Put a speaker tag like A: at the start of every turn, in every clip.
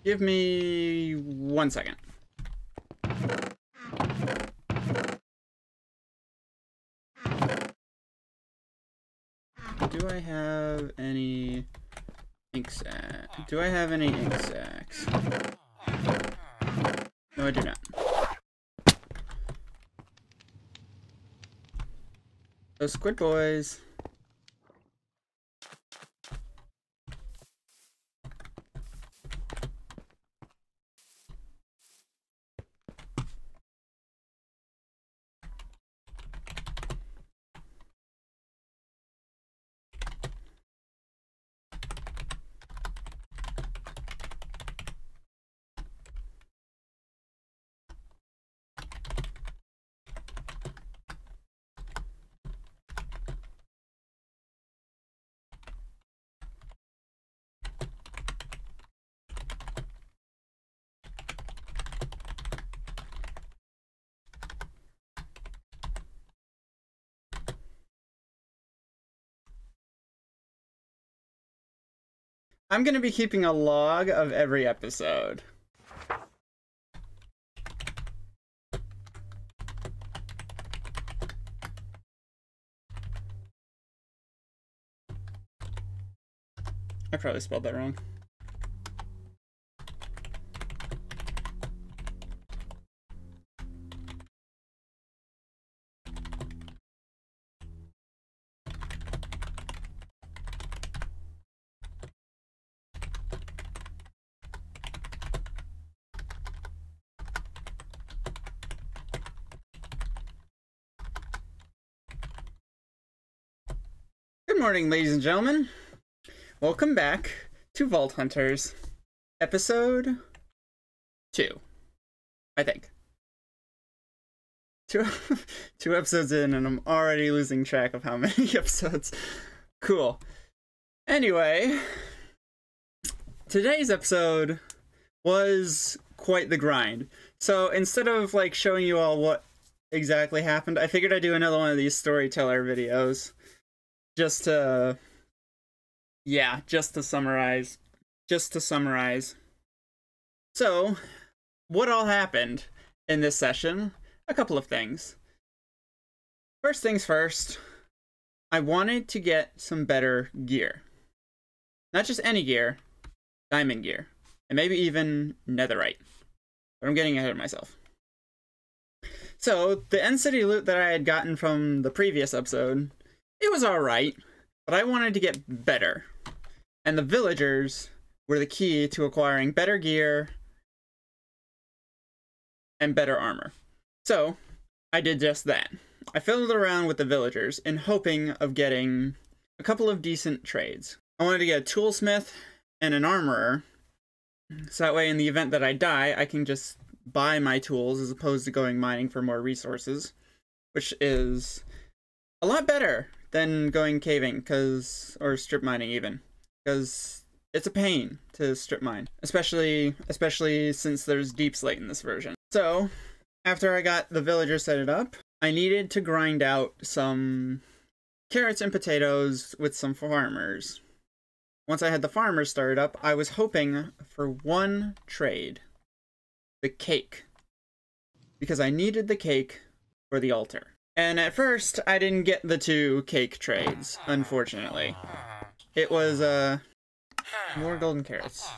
A: Give me 1 second. Do I have any ink sacs? Do I have any ink sacs? No, I do not. So, Squid Boys. I'm going to be keeping a log of every episode. I probably spelled that wrong. Good morning, ladies and gentlemen. Welcome back to Vault Hunters, episode 2, I think. Two episodes in, and I'm already losing track of how many episodes. Cool. Anyway, today's episode was quite the grind. So instead of like showing you all what exactly happened, I figured I'd do another one of these storyteller videos. Just to summarize. So, what all happened in this session? A couple of things. First things first, I wanted to get some better gear. Not just any gear, diamond gear. And maybe even netherite. But I'm getting ahead of myself. So, the End City loot that I had gotten from the previous episode, it was alright, but I wanted to get better. And the villagers were the key to acquiring better gear and better armor. So, I did just that. I fiddled around with the villagers in hoping of getting a couple of decent trades. I wanted to get a toolsmith and an armorer, so that way in the event that I die, I can just buy my tools as opposed to going mining for more resources, which is a lot better than going caving, or strip mining even, because it's a pain to strip mine, especially since there's deep slate in this version. So, after I got the villagers set it up, I needed to grind out some carrots and potatoes with some farmers. Once I had the farmers started up, I was hoping for one trade. The cake. Because I needed the cake for the altar. And at first, I didn't get the 2 cake trades, unfortunately. It was, more golden carrots.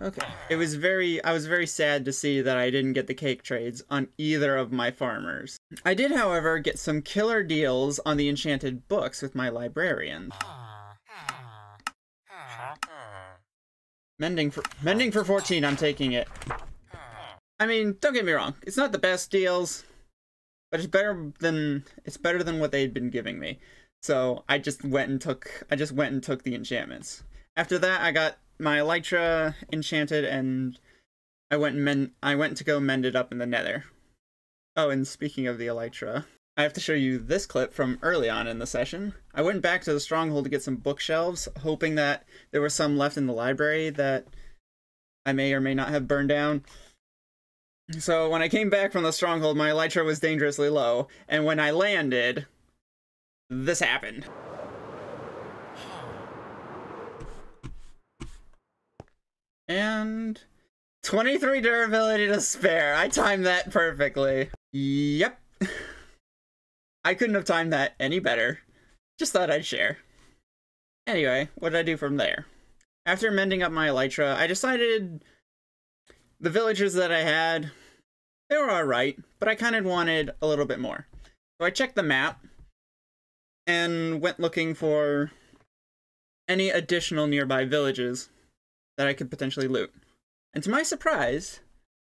A: Okay. I was very sad to see that I didn't get the cake trades on either of my farmers. I did, however, get some killer deals on the enchanted books with my librarian. Mending for 14, I'm taking it. I mean, don't get me wrong, it's not the best deals, but it's better than what they'd been giving me. So I just went and took the enchantments. After that, I got my elytra enchanted, and I went to go mend it up in the nether. Oh, and speaking of the elytra, I have to show you this clip from early on in the session. I went back to the stronghold to get some bookshelves, hoping that there were some left in the library that I may or may not have burned down. So when I came back from the stronghold, my elytra was dangerously low, and when I landed, this happened. And 23 durability to spare. I timed that perfectly. Yep. I couldn't have timed that any better. Just thought I'd share. Anyway, what did I do from there? After mending up my elytra, I decided the villagers that I had, they were alright, but I kind of wanted a little bit more. So I checked the map and went looking for any additional nearby villages that I could potentially loot. And to my surprise,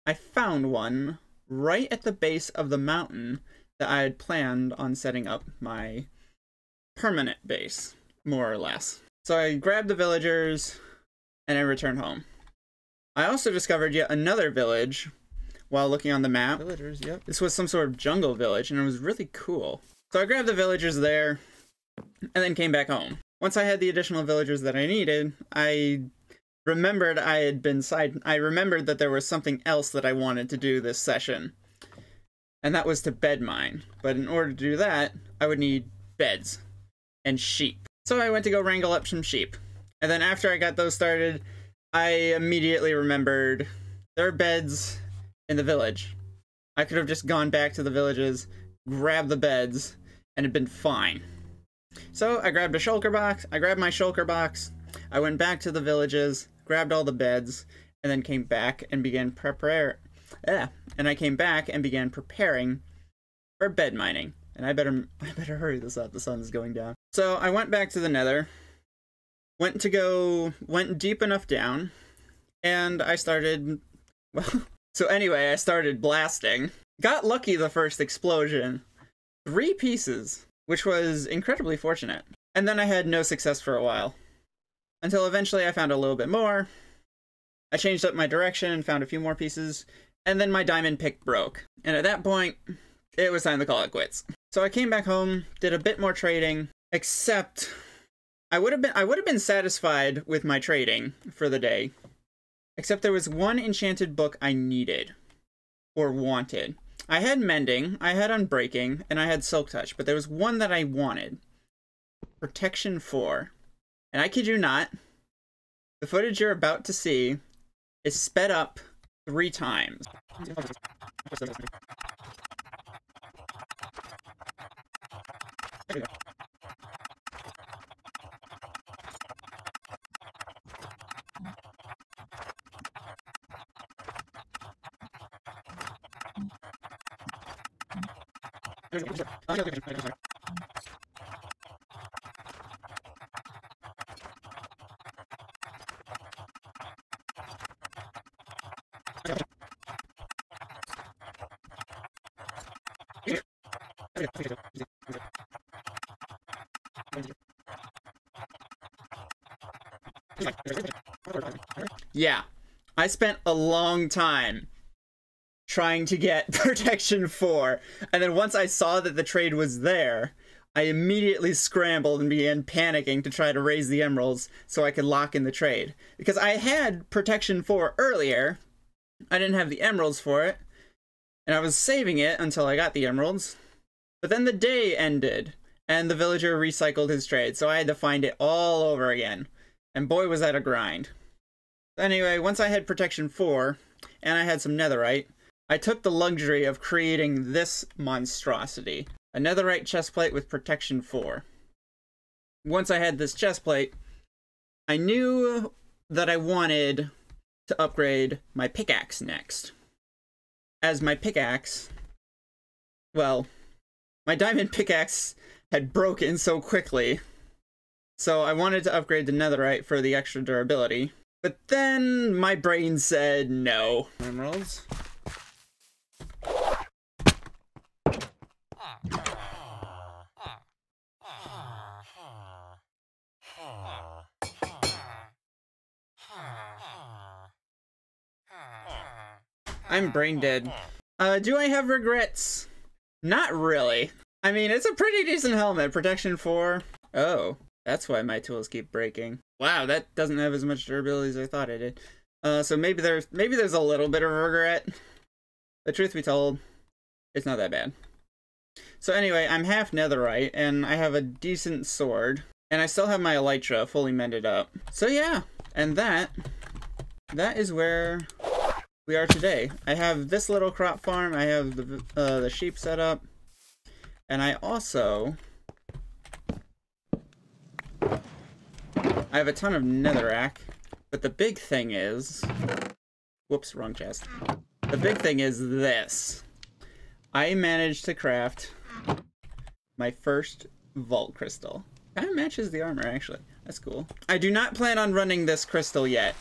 A: I found one right at the base of the mountain that I had planned on setting up my permanent base, more or less. So I grabbed the villagers and I returned home. I also discovered yet another village while looking on the map. Villagers, yep. This was some sort of jungle village and it was really cool. So I grabbed the villagers there and then came back home. Once I had the additional villagers that I needed, I remembered that there was something else that I wanted to do this session. And that was to bed mine. But in order to do that, I would need beds and sheep. So I went to go wrangle up some sheep. And then after I got those started, I immediately remembered there are beds in the village. I could have just gone back to the villages, grabbed the beds, and it'd been fine. So I grabbed my shulker box, I went back to the villages, grabbed all the beds, and then came back and began preparing for bed mining. And I better hurry this up, the sun's going down. So I went back to the nether, went deep enough down, and I started, I started blasting. Got lucky the first explosion. 3 pieces, which was incredibly fortunate. And then I had no success for a while. Until eventually I found a little bit more. I changed up my direction and found a few more pieces, and then my diamond pick broke. And at that point, it was time to call it quits. So I came back home, did a bit more trading, except I would have been satisfied with my trading for the day. Except there was one enchanted book I needed. Or wanted. I had Mending, I had Unbreaking, and I had Silk Touch, but there was one that I wanted. Protection 4. And I kid you not, the footage you're about to see is sped up 3 times. Yeah, I spent a long time trying to get Protection 4, and then once I saw that the trade was there, I immediately scrambled and began panicking to try to raise the emeralds so I could lock in the trade. Because I had Protection 4 earlier, I didn't have the emeralds for it, and I was saving it until I got the emeralds. But then the day ended, and the villager recycled his trade, so I had to find it all over again. And boy, was that a grind. Anyway, once I had Protection 4, and I had some netherite, I took the luxury of creating this monstrosity. A netherite chestplate with Protection 4. Once I had this chestplate, I knew that I wanted to upgrade my pickaxe next. As my pickaxe, well, my diamond pickaxe had broken so quickly, so I wanted to upgrade the netherite for the extra durability. But then my brain said no. Emeralds. I'm brain dead. Do I have regrets? Not really. I mean, it's a pretty decent helmet. Protection 4. Oh, that's why my tools keep breaking. Wow, that doesn't have as much durability as I thought it did. So maybe there's a little bit of regret. The truth be told, it's not that bad. So anyway, I'm half netherite, and I have a decent sword, and I still have my elytra fully mended up. So yeah, and that that is where we are today. I have this little crop farm. I have the sheep set up. And I also... I have a ton of netherrack. But the big thing is... Whoops, wrong chest. The big thing is this. I managed to craft my first vault crystal. Kind of matches the armor, actually. That's cool. I do not plan on running this crystal yet.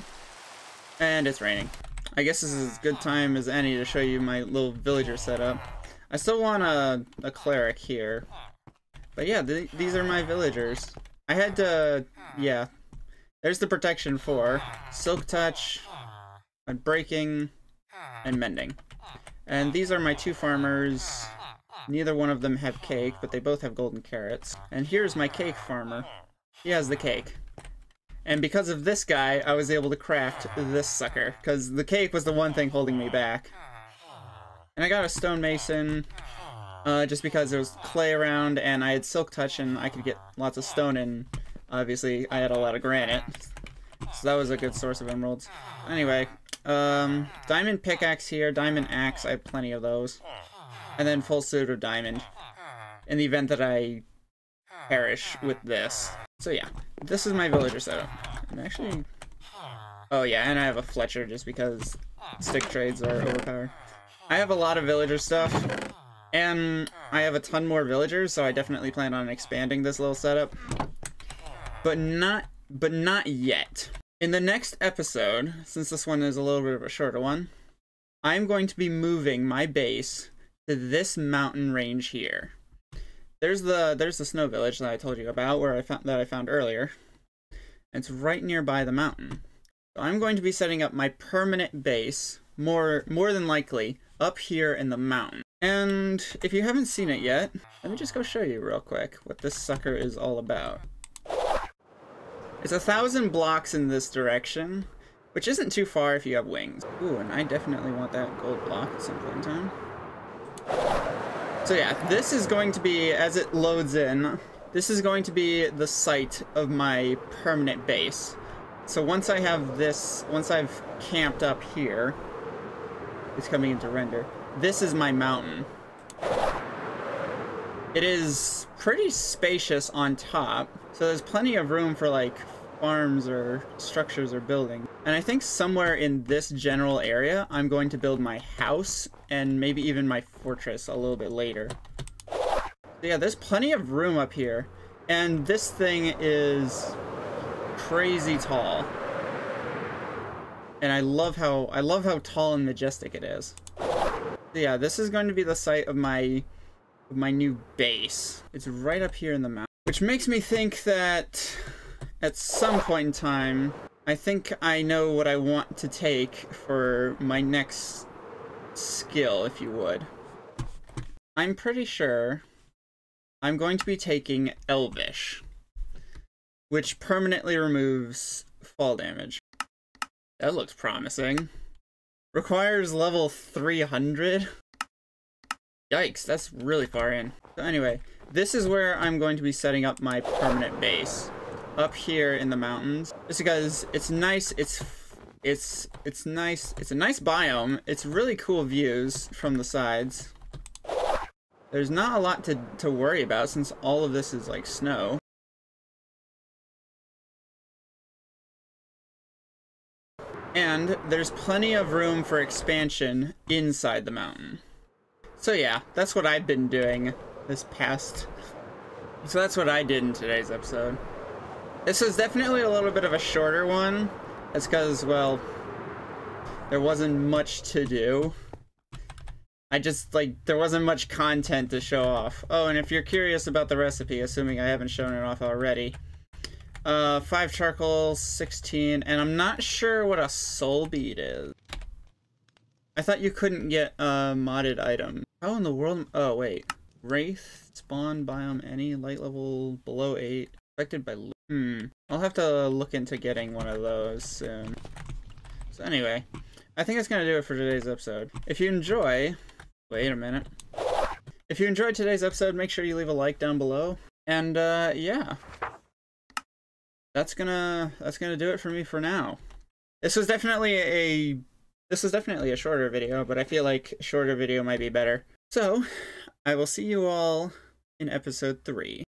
A: And it's raining. I guess this is as good time as any to show you my little villager setup. I still want a cleric here. But yeah, these are my villagers. I had to... Yeah. There's the protection for Silk Touch, Breaking, and Mending. And these are my two farmers. Neither one of them have cake, but they both have golden carrots. And here's my cake farmer. He has the cake. And because of this guy, I was able to craft this sucker, because the cake was the one thing holding me back. And I got a stonemason, just because there was clay around, and I had silk touch, and I could get lots of stone, and obviously I had a lot of granite. So that was a good source of emeralds. Anyway, diamond pickaxe here, diamond axe, I have plenty of those. And then full suit of diamond, in the event that I perish with this. So yeah, this is my villager setup. And actually... Oh yeah, and I have a Fletcher just because stick trades are overpowered. I have a lot of villager stuff, and I have a ton more villagers, so I definitely plan on expanding this little setup. But not yet. In the next episode, since this one is a little bit of a shorter one, I'm going to be moving my base to this mountain range here. There's the snow village that I told you about, where I found earlier. It's right nearby the mountain. So I'm going to be setting up my permanent base, more than likely, up here in the mountain. And if you haven't seen it yet, let me just go show you real quick what this sucker is all about. It's 1,000 blocks in this direction, which isn't too far if you have wings. Ooh, and I definitely want that gold block at some point in time. So yeah, this is going to be, as it loads in, this is going to be the site of my permanent base. So once I have this, once I've camped up here, it's coming into render, this is my mountain. It is pretty spacious on top, so there's plenty of room for like farms or structures or building. And I think somewhere in this general area, I'm going to build my house and maybe even my fortress a little bit later. So yeah, there's plenty of room up here, and this thing is crazy tall. And I love how tall and majestic it is. So yeah, this is going to be the site of my new base. It's right up here in the mountain, which makes me think that at some point in time, I think I know what I want to take for my next skill, if you would. I'm pretty sure I'm going to be taking Elvish, which permanently removes fall damage. That looks promising. Requires level 300. Yikes, that's really far in. So anyway, this is where I'm going to be setting up my permanent base. Up here in the mountains. Just because it's nice, it's nice, it's a nice biome. It's really cool views from the sides. There's not a lot to worry about since all of this is like snow. And there's plenty of room for expansion inside the mountain. So yeah, that's what I've been doing this past... So that's what I did in today's episode. This was definitely a little bit of a shorter one. That's because, well, there wasn't much to do. There wasn't much content to show off. Oh, and if you're curious about the recipe, assuming I haven't shown it off already, 5 charcoal, 16, and I'm not sure what a soul bead is. I thought you couldn't get a modded item. How in the world? Oh, wait. Wraith, spawn, biome, any, light level below 8, affected by... I'll have to look into getting one of those soon. So anyway, I think that's gonna do it for today's episode. If you enjoy... Wait a minute. If you enjoyed today's episode, make sure you leave a like down below. And, yeah. That's gonna do it for me for now. This was definitely a shorter video, but I feel like a shorter video might be better. So, I will see you all in episode 3.